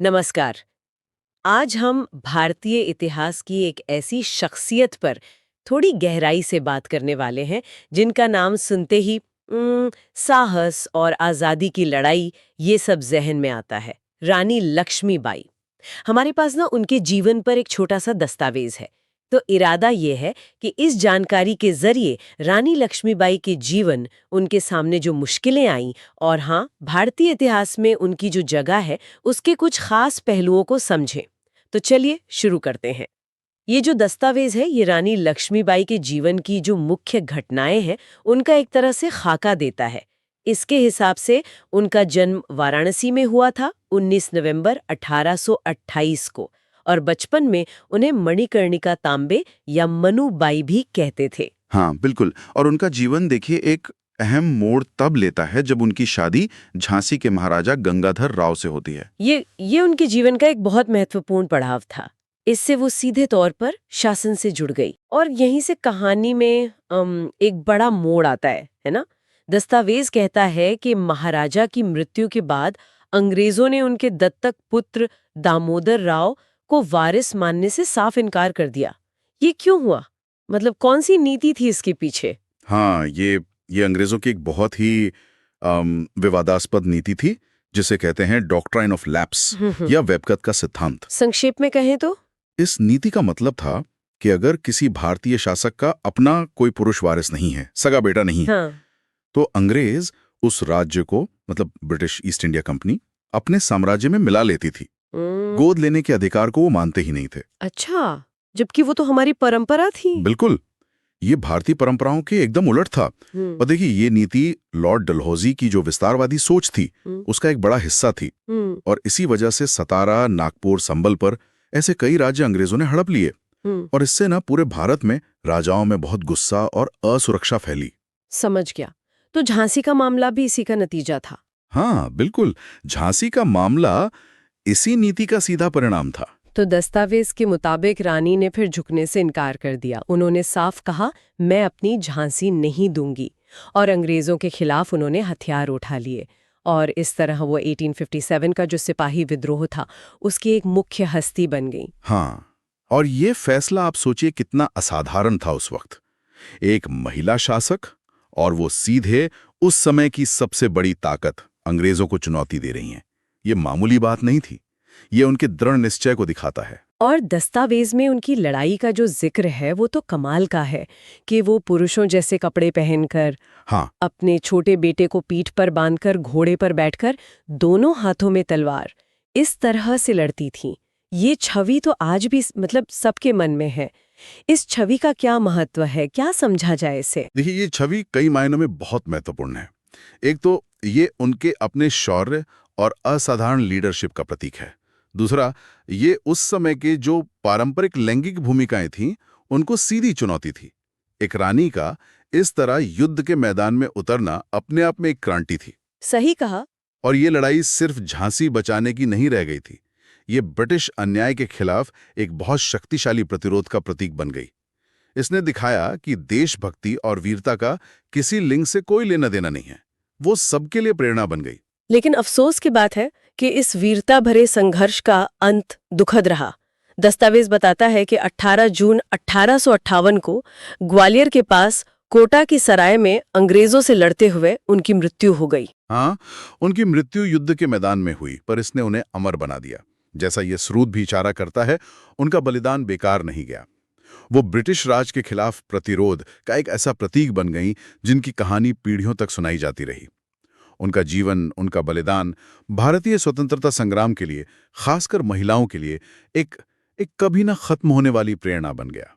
नमस्कार। आज हम भारतीय इतिहास की एक ऐसी शख्सियत पर थोड़ी गहराई से बात करने वाले हैं जिनका नाम सुनते ही साहस और आज़ादी की लड़ाई ये सब जहन में आता है। रानी लक्ष्मीबाई। हमारे पास ना उनके जीवन पर एक छोटा सा दस्तावेज है। तो इरादा ये है कि इस जानकारी के जरिए रानी लक्ष्मीबाई के जीवन, उनके सामने जो मुश्किलें आईं और हाँ, भारतीय इतिहास में उनकी जो जगह है, उसके कुछ खास पहलुओं को समझें। तो चलिए शुरू करते हैं। ये जो दस्तावेज है, ये रानी लक्ष्मीबाई के जीवन की जो मुख्य घटनाएं हैं, उनका एक तरह से खाका देता है। इसके हिसाब से उनका जन्म वाराणसी में हुआ था 19 नवंबर 1828 को, और बचपन में उन्हें मणिकर्णिका तांबे या मनुबाई भी कहते थे। हाँ बिल्कुल। और उनका जीवन देखिए एक अहम मोड़ तब लेता है जब उनकी शादी झांसी के महाराजा गंगाधर राव से होती है। ये उनके जीवन का एक बहुत महत्वपूर्ण पड़ाव था। इससे वो सीधे तौर पर शासन से जुड़ गई और यहीं से कहानी में एक बड़ा मोड़ आता है ना। दस्तावेज कहता है कि महाराजा की मृत्यु के बाद अंग्रेजों ने उनके दत्तक पुत्र दामोदर राव को वारिस मानने से साफ इनकार कर दिया। ये क्यों हुआ? मतलब कौन सी नीति थी इसके पीछे? हाँ, ये अंग्रेजों की एक बहुत ही विवादास्पद नीति थी, जिसे कहते हैं डॉक्ट्राइन ऑफ लैप्स या वेबकत का सिद्धांत। संक्षेप में कहें तो इस नीति का मतलब था कि अगर किसी भारतीय शासक का अपना कोई पुरुष वारिस नहीं है, सगा बेटा नहीं है, हाँ। तो अंग्रेज उस राज्य को, मतलब ब्रिटिश ईस्ट इंडिया कंपनी, अपने साम्राज्य में मिला लेती थी। गोद लेने के अधिकार को वो मानते ही नहीं थे। अच्छा, जबकि वो तो हमारी परंपरा थी। बिल्कुल, ये भारतीय परंपराओं के एकदम उलट था। और देखिए, ये नीति लॉर्ड डलहौजी की जो विस्तारवादी सोच थी, उसका एक बड़ा हिस्सा थी। और इसी वजह से सतारा, नागपुर, संबल पर ऐसे कई राज्य अंग्रेजों ने हड़प लिए। और इससे ना पूरे भारत में राजाओं में बहुत गुस्सा और असुरक्षा फैली। समझ गया। तो झांसी का मामला भी इसी का नतीजा था। हाँ बिल्कुल, झांसी का मामला इसी नीति का सीधा परिणाम था। तो दस्तावेज के मुताबिक रानी ने फिर झुकने से इनकार कर दिया। उन्होंने साफ कहा, मैं अपनी झांसी नहीं दूंगी, और अंग्रेजों के खिलाफ उन्होंने हथियार उठा लिए। और इस तरह वो 1857 का जो सिपाही विद्रोह था, उसकी एक मुख्य हस्ती बन गई। हाँ, और ये फैसला आप सोचिए कितना असाधारण था उस वक्त। एक महिला शासक, और वो सीधे उस समय की सबसे बड़ी ताकत अंग्रेजों को चुनौती दे रही हैं। ये मामूली बात नहीं थी। ये उनके दृढ़ निश्चय को दिखाता है। और दस्तावेज में उनकी लड़ाई का जो जिक्र है, वो तो कमाल का है कि वो पुरुषों जैसे कपड़े पहनकर, हाँ, अपने छोटे बेटे को पीठ पर बांधकर, घोड़े पर बैठकर, दोनों हाथों में तलवार, इस तरह से लड़ती थीं। ये छवि तो आज भी मतलब सबके मन में है। इस छवि का क्या महत्व है? क्या समझा जाए इसे? देखिए, ये छवि कई मायनों में बहुत महत्वपूर्ण है। एक तो ये उनके अपने शौर्य और असाधारण लीडरशिप का प्रतीक है। दूसरा, ये उस समय के जो पारंपरिक लैंगिक भूमिकाएं थीं, उनको सीधी चुनौती थी। एक रानी का इस तरह युद्ध के मैदान में उतरना अपने आप में एक क्रांति थी। सही कहा। और ये लड़ाई सिर्फ झांसी बचाने की नहीं रह गई थी। ये ब्रिटिश अन्याय के खिलाफ एक बहुत शक्तिशाली प्रतिरोध का प्रतीक बन गई। इसने दिखाया कि देशभक्ति और वीरता का किसी लिंग से कोई लेना देना नहीं है। वो सबके लिए प्रेरणा बन गई। लेकिन अफसोस की बात है कि इस वीरता भरे संघर्ष का अंत दुखद रहा। दस्तावेज बताता है कि 18 जून 1858 को ग्वालियर के पास कोटा की सराय में अंग्रेजों से लड़ते हुए उनकी मृत्यु हो गई। हाँ, उनकी मृत्यु युद्ध के मैदान में हुई, पर इसने उन्हें अमर बना दिया। जैसा ये स्रोत भी इशारा करता है, उनका बलिदान बेकार नहीं गया। वो ब्रिटिश राज के खिलाफ प्रतिरोध का एक ऐसा प्रतीक बन गई जिनकी कहानी पीढ़ियों तक सुनाई जाती रही। उनका जीवन, उनका बलिदान भारतीय स्वतंत्रता संग्राम के लिए, खासकर महिलाओं के लिए, एक कभी ना खत्म होने वाली प्रेरणा बन गया।